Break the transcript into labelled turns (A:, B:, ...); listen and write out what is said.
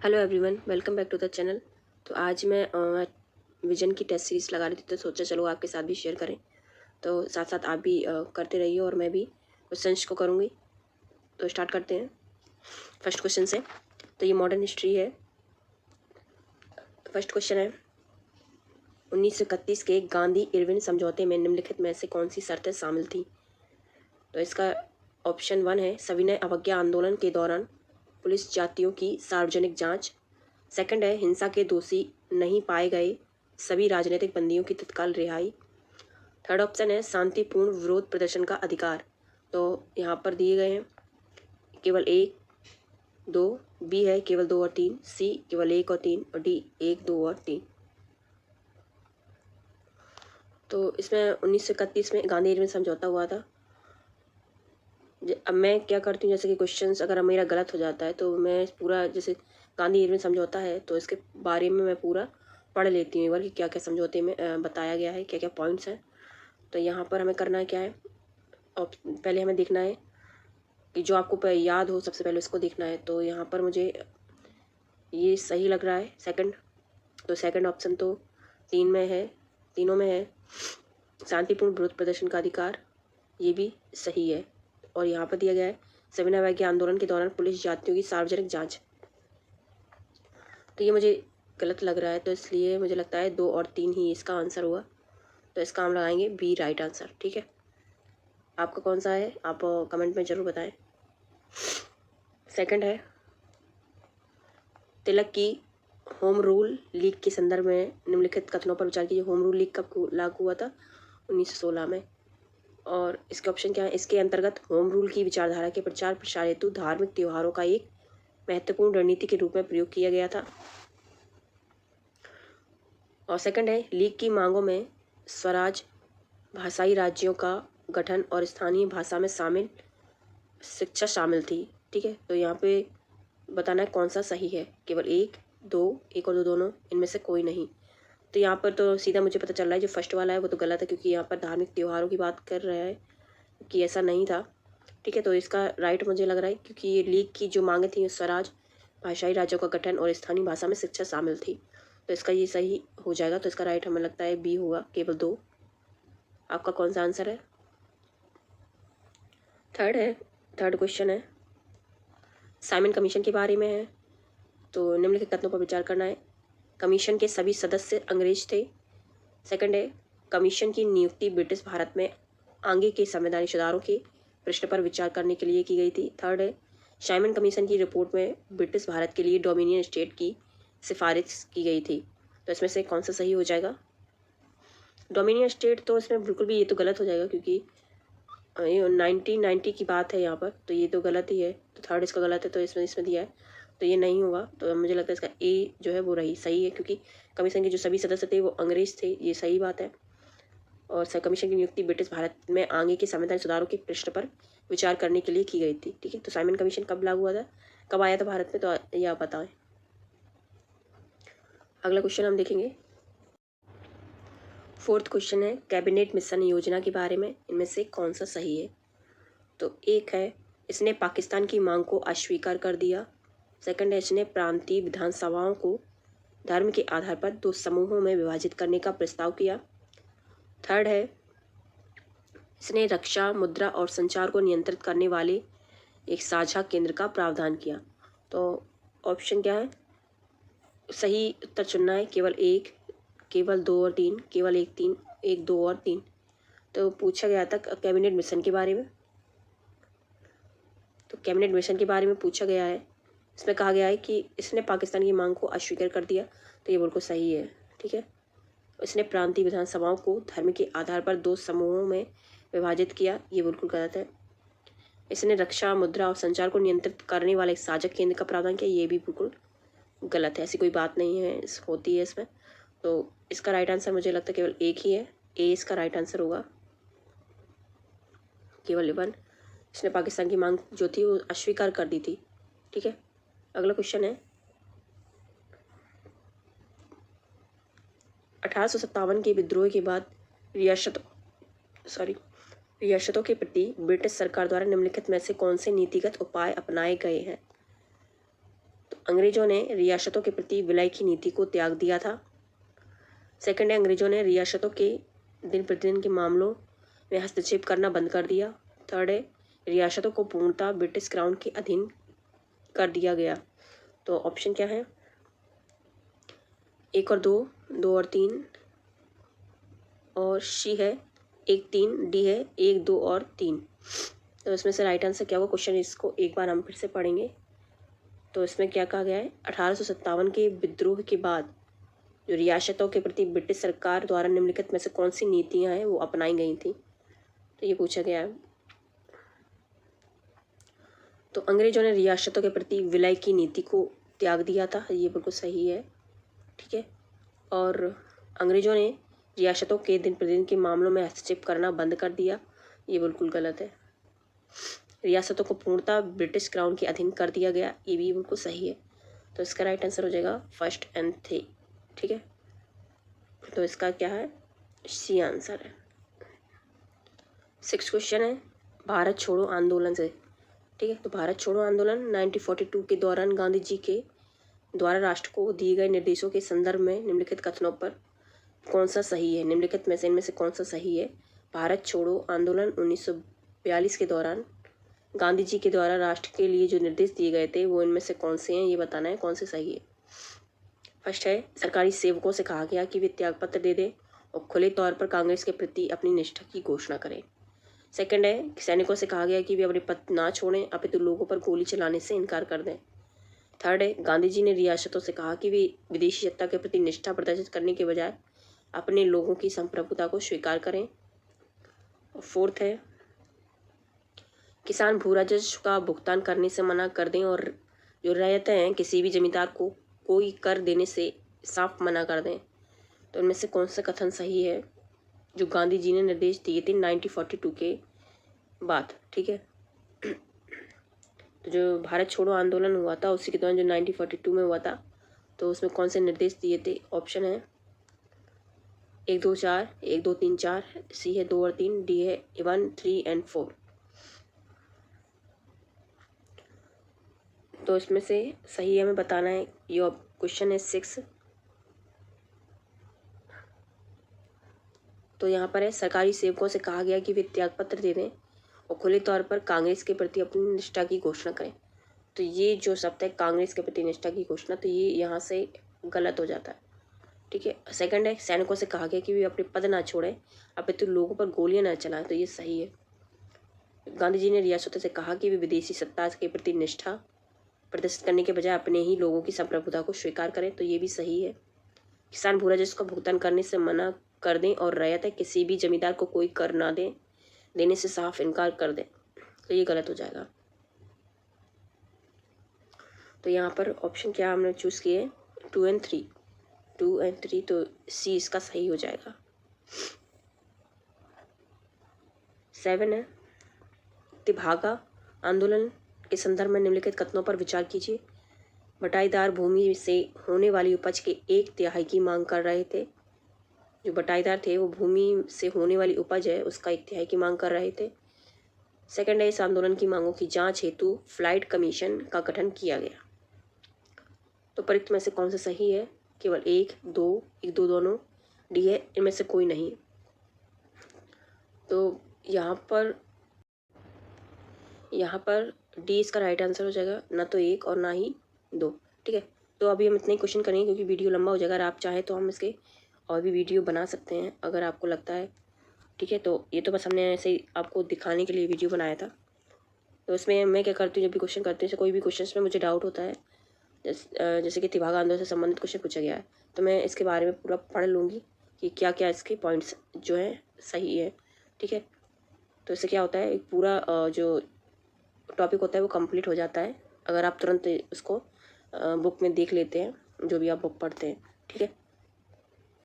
A: Hello everyone, welcome back to the channel. तो आज मैं विजन की टेस्ट सीरीज़ लगा रही थी, तो सोचा चलो आपके साथ भी शेयर करें। तो साथ साथ आप भी करते रहिए और मैं भी क्वेश्चंस को करूँगी। तो स्टार्ट करते हैं फर्स्ट क्वेश्चन से। तो ये मॉडर्न हिस्ट्री है। फर्स्ट क्वेश्चन है, 1931 के गांधी इरविन समझौते में निम्नलिखित में से कौन सी शर्तें शामिल थी? तो इसका ऑप्शन 1 है, सविनय अवज्ञा आंदोलन के दौरान पुलिस जातियों की सार्वजनिक जांच। सेकंड है, हिंसा के दोषी नहीं पाए गए सभी राजनीतिक बंदियों की तत्काल रिहाई। थर्ड ऑप्शन है, शांतिपूर्ण विरोध प्रदर्शन का अधिकार। तो यहाँ पर दिए गए हैं केवल 1, 2, बी है केवल 2 और 3, सी केवल 1 और 3 और डी 1, 2 और 3। तो इसमें 1931 में गांधी इरविन समझौता हुआ था। अब मैं क्या करती हूँ, जैसे कि क्वेश्चंस अगर मेरा गलत हो जाता है तो मैं पूरा, जैसे गांधी इरविन समझौता है तो इसके बारे में मैं पूरा पढ़ लेती हूँ एक बार कि क्या क्या समझौते में बताया गया है, क्या क्या पॉइंट्स हैं। तो यहाँ पर हमें करना क्या है, और पहले हमें देखना है कि जो आपको याद हो सबसे पहले उसको देखना है। तो यहाँ पर मुझे ये सही लग रहा है सेकंड। तो सेकंड ऑप्शन तो तीनों में है शांतिपूर्ण विरोध प्रदर्शन का अधिकार, ये भी सही है। और यहाँ पर दिया गया है सविनय अवज्ञा आंदोलन के दौरान पुलिस जातियों की सार्वजनिक जांच। तो ये मुझे गलत लग रहा है, तो इसलिए मुझे लगता है 2 और 3 ही इसका आंसर हुआ। तो इसका हम लगाएंगे बी राइट आंसर। ठीक है, आपका कौन सा है आप कमेंट में ज़रूर बताएं। सेकंड है, तिलक की होम रूल लीग के संदर्भ में निम्नलिखित कथनों पर विचार कीजिए। होम रूल लीग कब लागू हुआ था? 1916 में। और इसके ऑप्शन क्या है, इसके अंतर्गत होम रूल की विचारधारा के प्रचार प्रसार हेतु धार्मिक त्योहारों का एक महत्वपूर्ण रणनीति के रूप में प्रयोग किया गया था। और सेकंड है, लीग की मांगों में स्वराज भाषाई राज्यों का गठन और स्थानीय भाषा में शामिल शिक्षा शामिल थी। ठीक है, तो यहाँ पे बताना है कौन सा सही है। केवल 1, 2, 1 और 2 दोनों, इनमें से कोई नहीं। तो यहाँ पर तो सीधा मुझे पता चल रहा है जो फर्स्ट वाला है वो तो गलत है, क्योंकि यहाँ पर धार्मिक त्योहारों की बात कर रहा है कि ऐसा नहीं था। ठीक है, तो इसका राइट मुझे लग रहा है, क्योंकि ये लीग की जो मांगे थी स्वराज भाषाई राज्यों का गठन और स्थानीय भाषा में शिक्षा शामिल थी। तो इसका ये सही हो जाएगा। तो इसका राइट हमें लगता है बी होगा, केवल 2। आपका कौन सा आंसर है? थर्ड क्वेश्चन है, साइमन कमीशन के बारे में है। तो निम्नलिखित कथनों पर विचार करना है। कमीशन के सभी सदस्य अंग्रेज थे। सेकंड है, कमीशन की नियुक्ति ब्रिटिश भारत में आगे के संवैधानिक सुधारों के प्रश्न पर विचार करने के लिए की गई थी। थर्ड है, साइमन कमीशन की रिपोर्ट में ब्रिटिश भारत के लिए डोमिनियन स्टेट की सिफारिश की गई थी। तो इसमें से कौन सा सही हो जाएगा? डोमिनियन स्टेट तो इसमें बिल्कुल भी, ये तो गलत हो जाएगा, क्योंकि ये 1990 की बात है यहाँ पर, तो ये तो गलत ही है। तो थर्ड इसका गलत है, तो इसमें दिया है तो ये नहीं होगा। तो मुझे लगता है इसका ए जो है वो रही सही है, क्योंकि कमीशन के जो सभी सदस्य थे वो अंग्रेज थे, ये सही बात है। और कमीशन की नियुक्ति ब्रिटिश भारत में आगे के संवैधानिक सुधारों के प्रश्न पर विचार करने के लिए की गई थी। ठीक है, तो साइमन कमीशन कब लागू हुआ था, कब आया था भारत में, तो ये आप बताएं। अगला क्वेश्चन हम देखेंगे। फोर्थ क्वेश्चन है, कैबिनेट मिशन योजना के बारे में इनमें से कौन सा सही है? तो एक है, इसने पाकिस्तान की मांग को अस्वीकार कर दिया। सेकंड है, इसने प्रांतीय विधानसभाओं को धर्म के आधार पर 2 समूहों में विभाजित करने का प्रस्ताव किया। थर्ड है, इसने रक्षा, मुद्रा और संचार को नियंत्रित करने वाले एक साझा केंद्र का प्रावधान किया। तो ऑप्शन क्या है, सही उत्तर चुनना है। केवल 1, केवल 2 और 3, केवल 1, 3, 1, 2 और 3। तो पूछा गया था कैबिनेट मिशन के बारे में। तो कैबिनेट मिशन के बारे में पूछा गया है, इसमें कहा गया है कि इसने पाकिस्तान की मांग को अस्वीकार कर दिया, तो ये बिल्कुल सही है। ठीक है, इसने प्रांतीय विधानसभाओं को धर्म के आधार पर 2 समूहों में विभाजित किया, ये बिल्कुल गलत है। इसने रक्षा, मुद्रा और संचार को नियंत्रित करने वाले एक साझा केंद्र का प्रावधान किया, ये भी बिल्कुल गलत है। ऐसी कोई बात नहीं है, होती है इसमें। तो इसका राइट आंसर मुझे लगता है केवल एक ही है, ए इसका राइट आंसर होगा, केवल 1। इसने पाकिस्तान की मांग जो थी वो अस्वीकार कर दी थी। ठीक है, अगला क्वेश्चन है, 1857 के विद्रोह के बाद रियासतों के प्रति ब्रिटिश सरकार द्वारा निम्नलिखित में से कौन से नीतिगत उपाय अपनाए गए हैं? तो अंग्रेजों ने रियासतों के प्रति विलय की नीति को त्याग दिया था। सेकंड है, अंग्रेजों ने रियासतों के दिन प्रतिदिन के मामलों में हस्तक्षेप करना बंद कर दिया। थर्ड है, रियासतों को पूर्णतः ब्रिटिश क्राउन के अधीन कर दिया गया। तो ऑप्शन क्या है? 1 और 2, 2 और 3, और सी है 1, 3, डी है 1, 2 और 3। तो इसमें से राइट आंसर क्या होगा? क्वेश्चन इसको एक बार हम फिर से पढ़ेंगे। तो इसमें क्या कहा गया है? 1857 के विद्रोह के बाद जो रियासतों के प्रति ब्रिटिश सरकार द्वारा निम्नलिखित में से कौन सी नीतियां हैं वो अपनाई गई थी, तो ये पूछा गया है। तो अंग्रेजों ने रियासतों के प्रति विलय की नीति को त्याग दिया था, ये बिल्कुल सही है। ठीक है। और अंग्रेजों ने रियासतों के दिन प्रतिदिन के मामलों में हस्तक्षेप करना बंद कर दिया, ये बिल्कुल गलत है। रियासतों को पूर्णतः ब्रिटिश क्राउन के अधीन कर दिया गया, ये भी बिल्कुल सही है। तो इसका राइट आंसर हो जाएगा फर्स्ट एंड थ्री। ठीक है। तो इसका क्या है? सी आंसर है। 6 क्वेश्चन है भारत छोड़ो आंदोलन से। ठीक है। तो भारत छोड़ो आंदोलन 1942 के दौरान गांधी जी के द्वारा राष्ट्र को दिए गए निर्देशों के संदर्भ में निम्नलिखित कथनों पर कौन सा सही है? निम्नलिखित में से इनमें से कौन सा सही है? भारत छोड़ो आंदोलन 1942 के दौरान गांधी जी के द्वारा राष्ट्र के लिए जो निर्देश दिए गए थे वो इनमें से कौन से हैं, ये बताना है कौन से सही है। फर्स्ट है, सरकारी सेवकों से कहा गया कि वे त्यागपत्र दे दें और खुले तौर पर कांग्रेस के प्रति अपनी निष्ठा की घोषणा करें। सेकंड है, सैनिकों से कहा गया कि वे अपने पद ना छोड़ें अपितु लोगों पर गोली चलाने से इनकार कर दें। थर्ड है, गांधी जी ने रियासतों से कहा कि वे विदेशी सत्ता के प्रति निष्ठा प्रदर्शित करने के बजाय अपने लोगों की संप्रभुता को स्वीकार करें। और फोर्थ है, किसान भू राजस्व का भुगतान करने से मना कर दें और जो रैयतें हैं किसी भी जमींदार को कोई कर देने से साफ मना कर दें। तो इनमें से कौन सा कथन सही है जो गांधी जी ने निर्देश दिए थे 1942 के बाद? ठीक है। तो जो भारत छोड़ो आंदोलन हुआ था उसी के दौरान जो 1942 में हुआ था, तो उसमें कौन से निर्देश दिए थे? ऑप्शन है 1, 2, 4, 1, 2, 3, 4, सी है 2 और 3, डी है 1, 3 एंड 4। तो इसमें से सही हमें बताना है। ये क्वेश्चन है 6। तो यहाँ पर है, सरकारी सेवकों से कहा गया कि वे त्यागपत्र दे दें और खुले तौर पर कांग्रेस के प्रति अपनी निष्ठा की घोषणा करें। तो ये जो शब्द है कांग्रेस के प्रति निष्ठा की घोषणा, तो ये यहाँ से गलत हो जाता है। ठीक है। सेकंड है, सैनिकों से कहा गया कि वे अपने पद ना छोड़ें अपितु लोगों पर गोलियां ना चलाएं, तो ये सही है। गांधी जी ने रियासतों से कहा कि वे विदेशी सत्ता के प्रति निष्ठा प्रदर्शित करने के बजाय अपने ही लोगों की संप्रभुता को स्वीकार करें, तो ये भी सही है। किसान भू राजस्व का भुगतान करने से मना कर दें और रैयत है किसी भी जमींदार को कोई कर ना देने से साफ इनकार कर दें, तो ये गलत हो जाएगा। तो यहाँ पर ऑप्शन क्या हमने चूज़ किए? 2 और 3, 2 और 3, तो सी इसका सही हो जाएगा। 7 है, तिभागा आंदोलन के संदर्भ में निम्नलिखित कथनों पर विचार कीजिए। बटाईदार भूमि से होने वाली उपज के 1/3 की मांग कर रहे थे। जो बटाईदार थे वो भूमि से होने वाली उपज है उसका 1/3 की मांग कर रहे थे। सेकंड है, इस आंदोलन की मांगों की जांच हेतु फ्लाइट कमीशन का गठन किया गया। तो परिक्त में से कौन सा सही है? केवल 1, 2, 1, 2 दोनों, डी है इनमें से कोई नहीं। तो यहाँ पर डी इसका राइट आंसर हो जाएगा, ना तो 1 और ना ही 2। ठीक है। तो अभी हम इतने क्वेश्चन करेंगे क्योंकि वीडियो लंबा हो जाएगा। अगर आप चाहें तो हम इसके और भी वीडियो बना सकते हैं अगर आपको लगता है। ठीक है। तो ये तो बस हमने ऐसे ही आपको दिखाने के लिए वीडियो बनाया था। तो इसमें मैं क्या करती हूँ, जब भी क्वेश्चन करती हूँ, कोई भी क्वेश्चन में मुझे डाउट होता है, जैसे कि तिभागा आंदोलन से संबंधित क्वेश्चन पूछा गया है, तो मैं इसके बारे में पूरा पढ़ लूँगी कि क्या क्या इसके पॉइंट्स जो हैं सही है। ठीक है। तो इससे क्या होता है, एक पूरा जो टॉपिक होता है वो कंप्लीट हो जाता है अगर आप तुरंत उसको बुक में देख लेते हैं, जो भी आप बुक पढ़ते हैं। ठीक है।